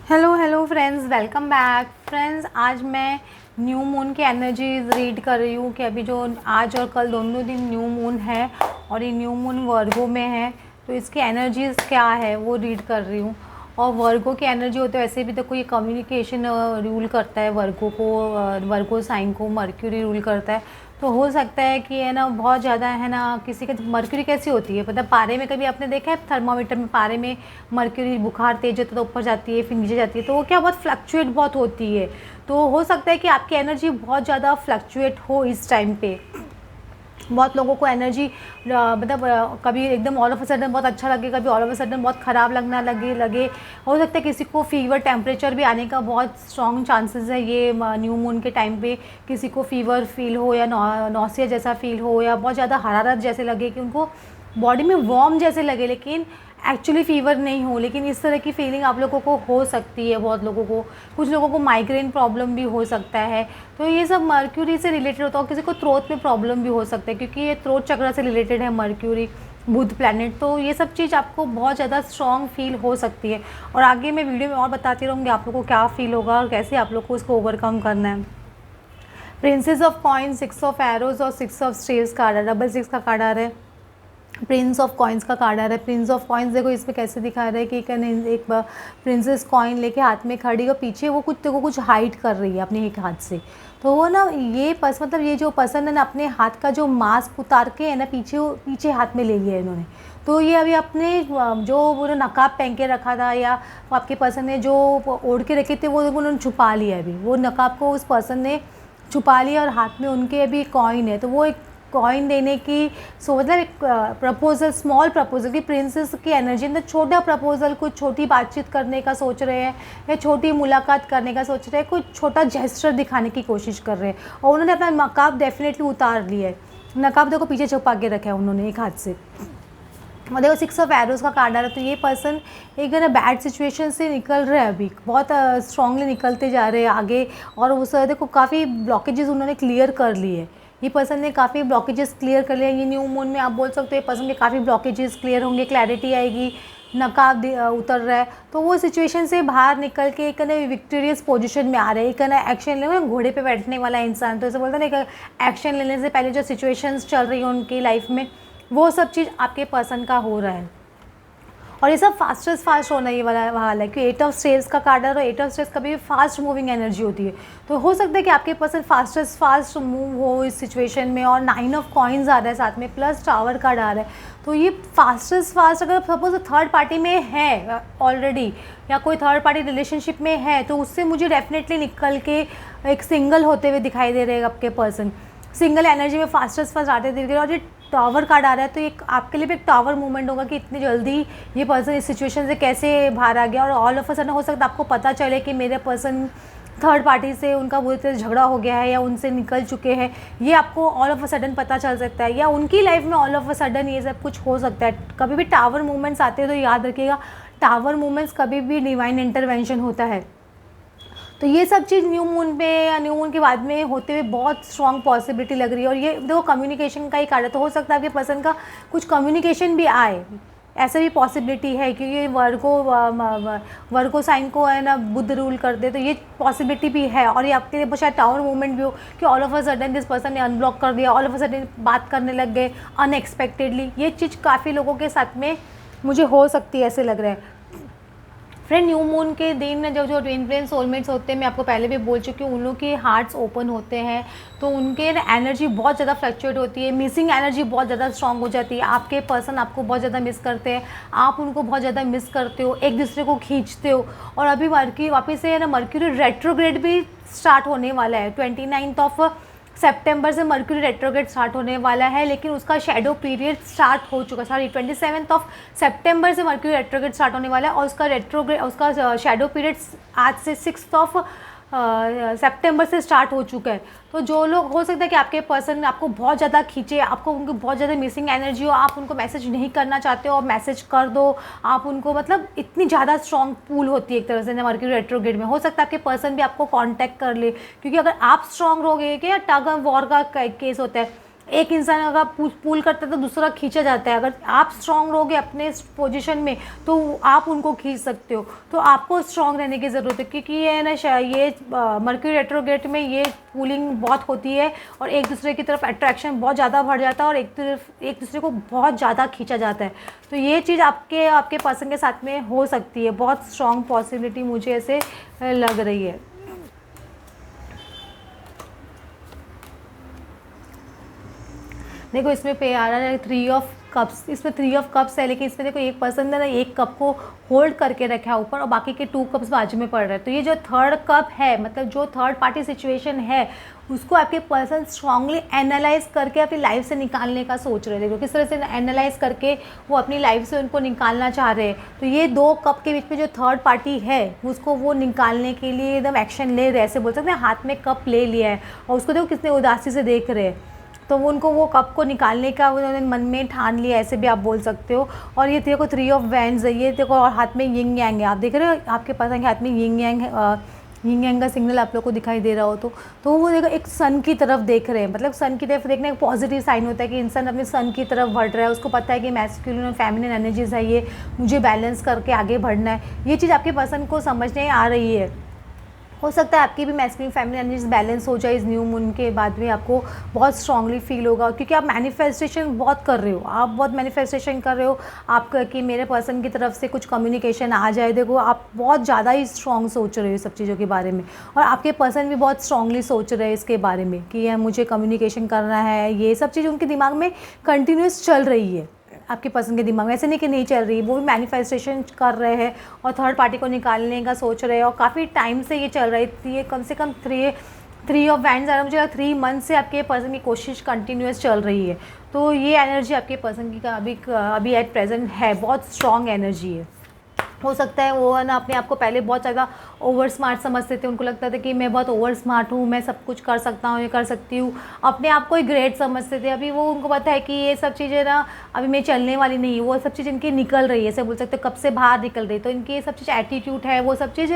Hello hello friends, welcome back friends. आज मैं new moon की एनर्जीज रीड कर रही हूँ कि अभी जो आज और कल दोनों दिन न्यू मून है और ये न्यू मून वर्गो में है, तो इसकी एनर्जीज क्या है वो रीड कर रही हूँ। और वर्गो की एनर्जी होते वैसे भी तो कोई कम्युनिकेशन रूल करता है, वर्गो को वर्गो साइन को मर्क्यूरी रूल करता है। तो हो सकता है कि है ना बहुत ज़्यादा है ना, किसी का मर्क्यूरी कैसी होती है मतलब पारे में, कभी आपने देखा है थर्मामीटर में पारे में मर्क्यूरी बुखार तेज होता है तो ऊपर जाती है फिर नीचे जाती है, तो वो क्या बहुत फ्लक्चुएट बहुत होती है। तो हो सकता है कि आपकी एनर्जी बहुत ज़्यादा फ्लक्चुएट हो इस टाइम पे। बहुत लोगों को एनर्जी मतलब कभी एकदम ऑल ऑफ अ सडन बहुत अच्छा लगे, कभी ऑल ऑफ अ सडन बहुत ख़राब लगना लगे। हो सकता है किसी को फीवर टेम्परेचर भी आने का बहुत स्ट्रॉन्ग चांसेस है ये न्यू मून के टाइम पे। किसी को फीवर फील हो या नौसिया जैसा फील हो या बहुत ज़्यादा हरारत जैसे लगे कि उनको बॉडी में वार्म जैसे लगे, लेकिन एक्चुअली फ़ीवर नहीं हो। लेकिन इस तरह की फीलिंग आप लोगों को हो सकती है बहुत लोगों को। कुछ लोगों को माइग्रेन प्रॉब्लम भी हो सकता है। तो ये सब मर्क्यूरी से रिलेटेड होता है। और किसी को थ्रोट में प्रॉब्लम भी हो सकता है क्योंकि ये थ्रोट चक्र से रिलेटेड है मर्क्यूरी, बुध प्लैनेट। तो ये सब चीज़ आपको बहुत ज़्यादा स्ट्रॉन्ग फील हो सकती है। और आगे मैं वीडियो में और बताती रहूँगी आप लोगों को क्या फ़ील होगा और कैसे आप लोग को इसको ओवरकम करना है। Princess of coin, 6 of arrows और 6 ऑफ स्टेल्स कार्ड है, डबल 6 का कार्ड आ रहा है। प्रिंस ऑफ कॉइन्स का कार्ड आ रहा है। प्रिंस ऑफ कॉइन्स देखो इसमें कैसे दिखा रहा है कि एक प्रिंसेस कॉइन लेके हाथ में खड़ी और पीछे वो कुछ देखो कुछ हाइड कर रही है अपने एक हाथ से। तो वो ना ये मतलब ये जो पर्सन है ना अपने हाथ का जो मास्क उतार के है ना पीछे हाथ में ले लिया है इन्होंने। तो ये अभी अपने जो वो नकाब पहन के रखा था या आपके पर्सन ने जो ओढ़ के रखे थे वो उन्होंने छुपा लिया। अभी वो नकाब को उस पर्सन ने छुपा लिया और हाथ में उनके अभी कॉइन है। तो वो एक कॉइन देने की मतलब एक प्रपोजल, स्मॉल प्रपोजल की प्रिंसेस की एनर्जी में छोटा प्रपोजल, कुछ छोटी बातचीत करने का सोच रहे हैं या छोटी मुलाकात करने का सोच रहे हैं, कुछ छोटा जेस्चर दिखाने की कोशिश कर रहे हैं। और उन्होंने अपना नकाब डेफिनेटली उतार लिया है। नकाब देखो पीछे छुपा के रखा है उन्होंने एक हाथ से। और देखो 6 ऑफ एरोज का कार्ड आ रहा है। तो ये पर्सन एक ना बैड सिचुएशन से निकल रहे हैं, अभी बहुत स्ट्रांगली निकलते जा रहे हैं आगे। और उस देखो काफ़ी ब्लॉकेजेस उन्होंने क्लियर कर लिए। ये पर्सन ने काफ़ी ब्लॉकेजेस क्लियर कर लिया। ये न्यू मून में आप बोल सकते हो ये पर्सन के काफ़ी ब्लॉकेजेस क्लियर होंगे, क्लैरिटी आएगी, नकाब उतर रहा है। तो वो सिचुएशन से बाहर निकल के एक ना विक्टोरियस पोजीशन में आ रहे हैं। एक ना एक्शन ले, घोड़े पे बैठने वाला इंसान तो ऐसे बोलते हैं ना, एक्शन लेने से पहले जो सिचुएशंस चल रही हैं उनकी लाइफ में वो सब चीज़ आपके पर्सन का हो रहा है। और ये सब फास्ट होना ये वाला है कि 8 ऑफ स्टेल्स का कार्ड है और 8 ऑफ स्टेल्स कभी भी फास्ट मूविंग एनर्जी होती है। तो हो सकता है कि आपके पर्सन फास्ट मूव हो इस सिचुएशन में। और 9 ऑफ कॉइन्स आ रहा है साथ में, प्लस टावर कार्ड आ रहा है। तो ये फास्ट अगर सपोज थर्ड पार्टी में है ऑलरेडी या कोई थर्ड पार्टी रिलेशनशिप में है तो उससे मुझे डेफिनेटली निकल के एक सिंगल होते हुए दिखाई दे रहे हैं आपके पर्सन। सिंगल एनर्जी में फास्ट आते धीरे धीरे। और ये टावर कार्ड आ रहा है तो एक आपके लिए भी एक टावर मूवमेंट होगा कि इतनी जल्दी ये पर्सन इस सिचुएशन से कैसे बाहर आ गया। और ऑल ऑफ अ सडन हो सकता है आपको पता चले कि मेरे पर्सन थर्ड पार्टी से उनका बुरी तरह झगड़ा हो गया है या उनसे निकल चुके हैं। ये आपको ऑल ऑफ अ सडन पता चल सकता है या उनकी लाइफ में ऑल ऑफ अ सडन ये सब कुछ हो सकता है। कभी भी टावर मूवमेंट्स आते हैं तो याद रखिएगा, टावर मूवमेंट्स कभी भी डिवाइन इंटरवेंशन होता है। तो ये सब चीज़ न्यू मून पे या न्यू मून के बाद में होते हुए बहुत स्ट्रॉन्ग पॉसिबिलिटी लग रही है। और ये देखो कम्युनिकेशन का ही कार्ड है तो हो सकता है आपके पर्सन का कुछ कम्युनिकेशन भी आए, ऐसा भी पॉसिबिलिटी है क्योंकि वर्गो साइन को है ना बुध रूल कर दे, तो ये पॉसिबिलिटी भी है। और ये आपके लिए शायद टावर मूवमेंट भी हो कि all of a sudden this person ने अनब्लॉक कर दिया, ऑल ऑफ अ सडन बात करने लग गए अनएक्सपेक्टेडली। ये चीज़ काफ़ी लोगों के साथ में मुझे हो सकती है, ऐसे लग रहा है। फ्रेंड न्यू मून के दिन जब जो ट्विन फ्लेम सोलमेट्स होते हैं, मैं आपको पहले भी बोल चुकी हूँ, उन लोग के हार्ट्स ओपन होते हैं तो उनके एनर्जी बहुत ज़्यादा फ्लक्चुएट होती है, मिसिंग एनर्जी बहुत ज़्यादा स्ट्रांग हो जाती है। आपके पर्सन आपको बहुत ज़्यादा मिस करते हैं, आप उनको बहुत ज़्यादा मिस करते हो, एक दूसरे को खींचते हो। और अभी वापस से है ना मर्क्यूरी रेट्रोग्रेड भी स्टार्ट होने वाला है। 29 ऑफ सितंबर से मर्क्यूरी रेट्रोग्रेड स्टार्ट होने वाला है, लेकिन उसका शैडो पीरियड स्टार्ट हो चुका है। सॉरी 27 ऑफ सितंबर से मर्क्यूरी रेट्रोग्रेड स्टार्ट होने वाला है और उसका शैडो पीरियड आज से 6 ऑफ सितंबर से स्टार्ट हो चुका है। तो जो लोग हो सकता है कि आपके पर्सन आपको बहुत ज़्यादा खींचे, आपको उनको बहुत ज़्यादा मिसिंग एनर्जी हो, आप उनको मैसेज नहीं करना चाहते हो और मैसेज कर दो आप उनको, मतलब इतनी ज़्यादा स्ट्रॉन्ग पुल होती है एक तरह से मर्क्यूरी रेट्रोग्रेड में। हो सकता है आपके पर्सन भी आपको कांटेक्ट कर ले क्योंकि अगर आप स्ट्रॉन्ग रहोगे कि टग ऑफ वॉर का केस होता है, एक इंसान अगर पुल करता है तो दूसरा खींचा जाता है। अगर आप स्ट्रांग रहोगे अपने पोजीशन में तो आप उनको खींच सकते हो। तो आपको स्ट्रांग रहने की ज़रूरत है, क्योंकि ये है ना, ये मर्क्यूरी रेट्रोग्रेड में ये पुलिंग बहुत होती है और एक दूसरे की तरफ अट्रैक्शन बहुत ज़्यादा बढ़ जाता है और एक दूसरे को बहुत ज़्यादा खींचा जाता है। तो ये चीज़ आपके पर्सन के साथ में हो सकती है, बहुत स्ट्रांग पॉसिबिलिटी मुझे ऐसे लग रही है। देखो इसमें पे आ रहा है 3 ऑफ कप्स, इसमें 3 ऑफ कप्स है, लेकिन इसमें देखो एक पर्सन ने ना एक कप को होल्ड करके रखा है ऊपर और बाकी के 2 कप्स बाजू में पड़ रहे हैं। तो ये जो थर्ड कप है, मतलब जो थर्ड पार्टी सिचुएशन है, उसको आपके पर्सन स्ट्रांगली एनालाइज करके अपनी लाइफ से निकालने का सोच रहे हैं। देखो किस तरह से एनालाइज करके वो अपनी लाइफ से उनको निकालना चाह रहे हैं। तो ये 2 कप के बीच में जो थर्ड पार्टी है उसको वो निकालने के लिए एकदम एक्शन ले रहे हैं, ऐसे बोल सकते हैं। हाथ में कप ले लिया है और उसको देखो कितने उदासी से देख रहे हैं। तो वो उनको वो कप को निकालने का उन्होंने मन में ठान लिया, ऐसे भी आप बोल सकते हो। और ये देखो 3 ऑफ वैंड्स है, ये देखो, और हाथ में यिंग यांग है। आप देख रहे हो आपके पर्सन के हाथ में यिंग यांग का सिग्नल आप लोग को दिखाई दे रहा हो तो वो देखो एक सन की तरफ देख रहे हैं। मतलब सन की तरफ देखने का पॉजिटिव साइन होता है कि इंसान अपने सन की तरफ बढ़ रहा है। उसको पता है कि मैस्कुलिन और फेमिनिन एनर्जीज है, ये मुझे बैलेंस करके आगे बढ़ना है। ये चीज़ आपके पर्सन को समझने आ रही है। हो सकता है आपकी भी मैस्कुलिन फेमिनिन एनर्जीज बैलेंस हो जाए इस न्यू मून के बाद में, आपको बहुत स्ट्रांगली फील होगा, क्योंकि आप मैनिफेस्टेशन बहुत कर रहे हो। आप बहुत मैनिफेस्टेशन कर रहे हो आपका कि मेरे पर्सन की तरफ से कुछ कम्युनिकेशन आ जाए। देखो आप बहुत ज़्यादा ही स्ट्रांग सोच रहे हो सब चीज़ों के बारे में, और आपके पर्सन भी बहुत स्ट्रांगली सोच रहे हैं इसके बारे में कि यह मुझे कम्युनिकेशन करना है। ये सब चीज़ उनके दिमाग में कंटिन्यूस चल रही है। आपके पर्सन के दिमाग में ऐसे नहीं कि नहीं चल रही, वो भी मैनिफेस्टेशन कर रहे हैं और थर्ड पार्टी को निकालने का सोच रहे हैं। और काफ़ी टाइम से ये चल रही थी, ये कम से कम 3 ऑफ वैंड्स आ रहा है मुझे, 3 मंथ से आपके पर्सन की कोशिश कंटिन्यूस चल रही है। तो ये एनर्जी आपके पर्सन की अभी एट प्रेजेंट है, बहुत स्ट्रॉन्ग एनर्जी है। हो सकता है वो है ना अपने आप को पहले बहुत ज़्यादा ओवर स्मार्ट समझते थे, उनको लगता था कि मैं बहुत ओवर स्मार्ट हूँ, मैं सब कुछ कर सकता हूँ, ये कर सकती हूँ, अपने आप को ही ग्रेट समझते थे। अभी वो उनको पता है कि ये सब चीज़ें ना अभी मैं चलने वाली नहीं, वो सब चीज़ इनकी निकल रही है, ऐसे बोल सकते हो कब से बाहर निकल रही। तो इनकी ये सब चीज़ एटीट्यूड है, वो सब चीज़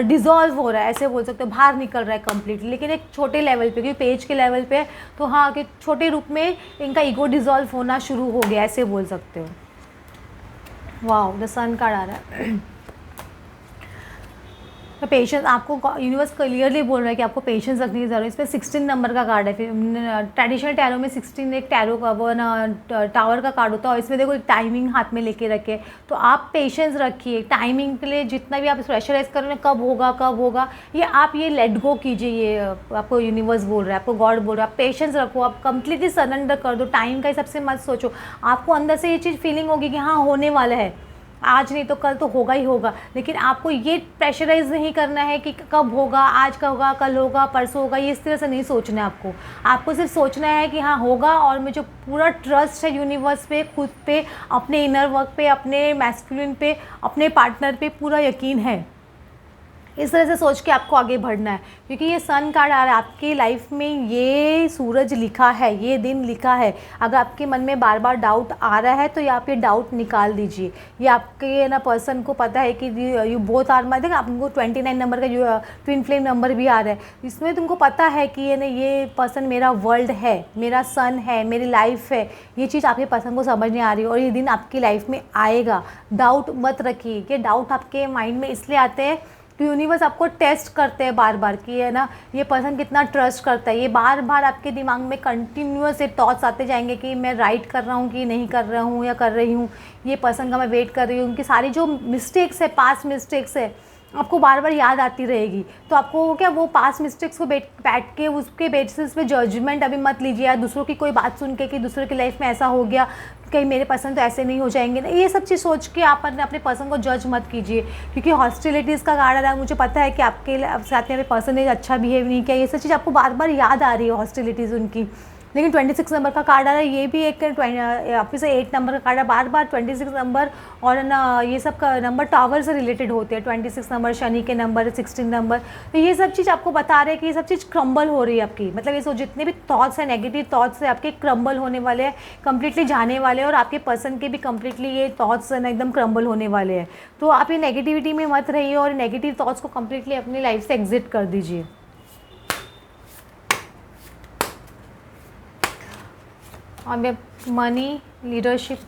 डिज़ोल्व हो रहा है, ऐसे बोल सकते हो बाहर निकल रहा है कम्प्लीटली, लेकिन एक छोटे लेवल पे, क्योंकि पेज के लेवल पे। तो हाँ, कि छोटे रूप में इनका ईगो डिज़ोल्व होना शुरू हो गया, ऐसे बोल सकते हो। वाह, द सन कार्ड आ रहा है। तो पेशेंस, आपको यूनिवर्स क्लियरली बोल रहा है कि आपको पेशेंस रखने की ज़रूरत है। इसमें 16 नंबर का कार्ड है। फिर ट्रेडिशनल टैरो में 16 एक टैरो का वो ना टावर का कार्ड होता है, और इसमें देखो एक टाइमिंग हाथ में लेके रखे। तो आप पेशेंस रखिए, टाइमिंग के लिए जितना भी आप प्रेशराइज कर रहे हैं, कब होगा ये आप ये लेट गो कीजिए। ये आपको यूनिवर्स बोल रहा है, आपको गॉड बोल रहा है, आप पेशेंस रखो, आप कंप्लीटली सरेंडर कर दो। टाइम का सबसे मत सोचो, आपको अंदर से ये चीज़ फीलिंग होगी कि हाँ होने वाला है, आज नहीं तो कल तो होगा ही होगा। लेकिन आपको ये प्रेशराइज नहीं करना है कि कब होगा, आज का होगा, कल होगा, परसों होगा, ये इस तरह से नहीं सोचना है आपको सिर्फ सोचना है कि हाँ होगा। और मुझे पूरा ट्रस्ट है यूनिवर्स पे, खुद पे, अपने इनर वर्क पे, अपने मैस्कुलिन पे, अपने पार्टनर पे पूरा यकीन है। इस तरह से सोच के आपको आगे बढ़ना है, क्योंकि ये सन कार्ड आ रहा है आपकी लाइफ में, ये सूरज लिखा है, ये दिन लिखा है। अगर आपके मन में बार बार डाउट आ रहा है तो ये आप ये डाउट निकाल दीजिए। ये आपके ना पर्सन को पता है कि यू बोथ आर माई, देखा आपको 29 नंबर का जो ट्विन फ्लेम नंबर भी आ रहा है, इसमें तुमको पता है कि ये पर्सन मेरा वर्ल्ड है, मेरा सन है, मेरी लाइफ है। ये चीज़ आपके पर्सन को समझ नहीं आ रही है और ये दिन आपकी लाइफ में आएगा। डाउट मत रखिए, कि डाउट आपके माइंड में इसलिए आते हैं कि यूनिवर्स आपको टेस्ट करते हैं बार बार कि है ना ये पर्सन कितना ट्रस्ट करता है। ये बार बार आपके दिमाग में कंटिन्यूअस ये थॉट्स आते जाएंगे कि मैं राइट कर रहा हूँ कि नहीं कर रहा हूँ या कर रही हूँ, ये पर्सन का मैं वेट कर रही हूँ। उनकी सारी जो मिस्टेक्स है, पास्ट मिस्टेक्स है, आपको बार बार याद आती रहेगी। तो आपको क्या वो पास्ट मिस्टेक्स को बैठ के उसके बेसिस पे जजमेंट अभी मत लीजिए, या दूसरों की कोई बात सुन के कि दूसरों की लाइफ में ऐसा हो गया, कहीं मेरे पर्सन तो ऐसे नहीं हो जाएंगे ना, ये सब चीज़ सोच के आप अपने पर्सन को जज मत कीजिए। क्योंकि हॉस्टिलिटीज़ का कार्ड आ रहा है, मुझे पता है कि आपके साथ में पर्सन ने अच्छा बिहेव नहीं किया, ये सब चीज़ आपको बार बार याद आ रही है हॉस्टिलिटीज़ उनकी। लेकिन 26 नंबर का कार्ड आ रहा है, ये भी एक वापस से 8 नंबर का कार्ड है। बार बार 26 नंबर और ना ये सब का नंबर टावर से रिलेटेड होते हैं। 26 नंबर शनि के नंबर, 16 नंबर, तो ये सब चीज़ आपको बता रहे हैं कि ये सब चीज़ क्रम्बल हो रही है आपकी। मतलब ये सो जितने भी थॉट्स हैं, नेगेटिव थॉट्स हैं आपके, क्रम्बल होने वाले हैं, कंप्लीटली जाने वाले हैं, और आपके पर्सन के भी कंप्लीटली ये थॉट्स ना एकदम क्रम्बल होने वाले हैं। तो आप ये नेगेटिविटी में मत रहिए और नेगेटिव थॉट्स को कंप्लीटली अपनी लाइफ से एग्जिट कर दीजिए। और मैं money, leadership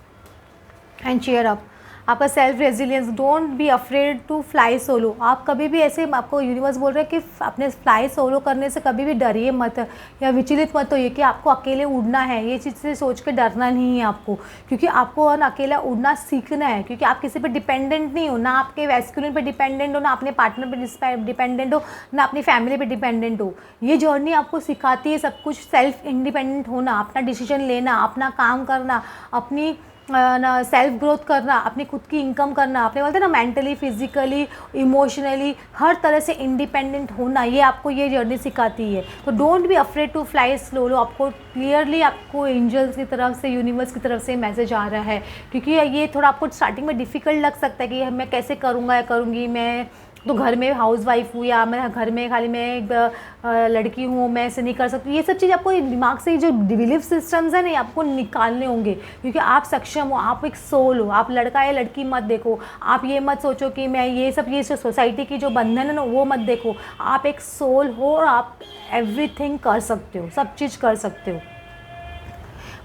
and cheer up. आपका self resilience, don't be afraid to fly solo. आप कभी भी ऐसे, आपको यूनिवर्स बोल रहे हैं कि अपने फ्लाई सोलो करने से कभी भी डरिए मत या विचलित मत होइए कि आपको अकेले उड़ना है। ये चीज़ से सोच के डरना नहीं है आपको, क्योंकि आपको अकेला उड़ना सीखना है, क्योंकि आप किसी पे डिपेंडेंट नहीं हो, ना आपके वैस्कुलिन पे डिपेंडेंट हो, ना अपने पार्टनर पे डिपेंडेंट हो, ना अपनी फैमिली पे डिपेंडेंट हो। ये जर्नी आपको सिखाती है सब कुछ, सेल्फ इंडिपेंडेंट होना, अपना डिसीजन लेना, अपना काम करना, अपनी ना सेल्फ ग्रोथ करना, अपनी खुद की इनकम करना, अपने बोलते हैं ना मेंटली, फिजिकली, इमोशनली हर तरह से इंडिपेंडेंट होना, ये आपको ये जर्नी सिखाती है। तो don't be afraid to fly slow. आपको क्लियरली आपको एंजल्स की तरफ से, यूनिवर्स की तरफ से मैसेज आ रहा है, क्योंकि ये थोड़ा आपको स्टार्टिंग में डिफ़िकल्ट लग सकता है कि मैं कैसे करूँगा या करूँगी, मैं तो घर में हाउस वाइफ हूँ, या मैं घर में खाली मैं एक लड़की हूँ, मैं ऐसे नहीं कर सकती। ये सब चीज़ आपको दिमाग से जो बिलीफ सिस्टम्स हैं ना, आपको निकालने होंगे, क्योंकि आप सक्षम हो, आप एक सोल हो। आप लड़का या लड़की मत देखो, आप ये मत सोचो कि मैं ये सब, ये जो सोसाइटी की जो बंधन है ना वो मत देखो। आप एक सोल हो और आप एवरीथिंग कर सकते हो, सब चीज़ कर सकते हो।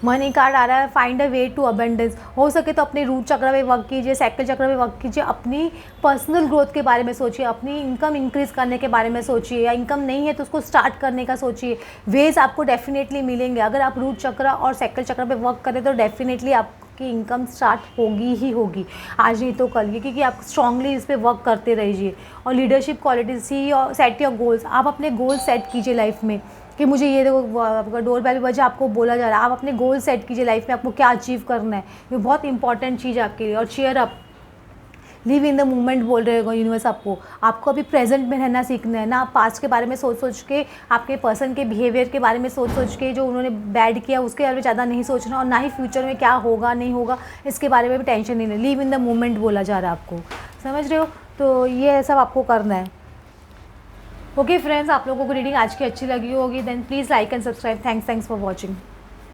मनी कार्ड आ रहा है, find a way to abundance. हो सके तो अपने रूट चक्र पे वर्क कीजिए, साइकिल चक्र पे वर्क कीजिए, अपनी पर्सनल ग्रोथ के बारे में सोचिए, अपनी इनकम इंक्रीज़ करने के बारे में सोचिए, या इनकम नहीं है तो उसको स्टार्ट करने का सोचिए। वेज आपको डेफिनेटली मिलेंगे। अगर आप रूट चक्र और साइकिल चक्र पे वर्क करें तो डेफिनेटली आपकी इनकम स्टार्ट होगी ही होगी, आज नहीं तो कल, क्योंकि आप स्ट्रांगली इस पर वर्क करते रहिए। और लीडरशिप क्वालिटीज, सी और सेट योर गोल्स। आप अपने गोल सेट कीजिए लाइफ में कि मुझे ये देखो, आपका डोर बेल बजा, आपको बोला जा रहा है, आप अपने गोल सेट कीजिए लाइफ में, आपको क्या अचीव करना है। ये बहुत इंपॉर्टेंट चीज़ है आपके लिए। और cheer up, live in the moment बोल रहे हो यूनिवर्स आपको अभी प्रेजेंट में रहना सीखना है। ना आप पास्ट के बारे में सोच सोच के, आपके पर्सन के बिहेवियर के बारे में सोच सोच के, जो उन्होंने बैड किया उसके बारे में ज़्यादा नहीं सोचना, और ना ही फ्यूचर में क्या होगा नहीं होगा इसके बारे में भी टेंशन नहीं लेना। लिव इन द मोमेंट बोला जा रहा है आपको, समझ रहे हो? तो ये सब आपको करना है। ओके फ्रेंड्स, आप लोगों को रीडिंग आज की अच्छी लगी होगी, then please like and subscribe. Thanks for watching.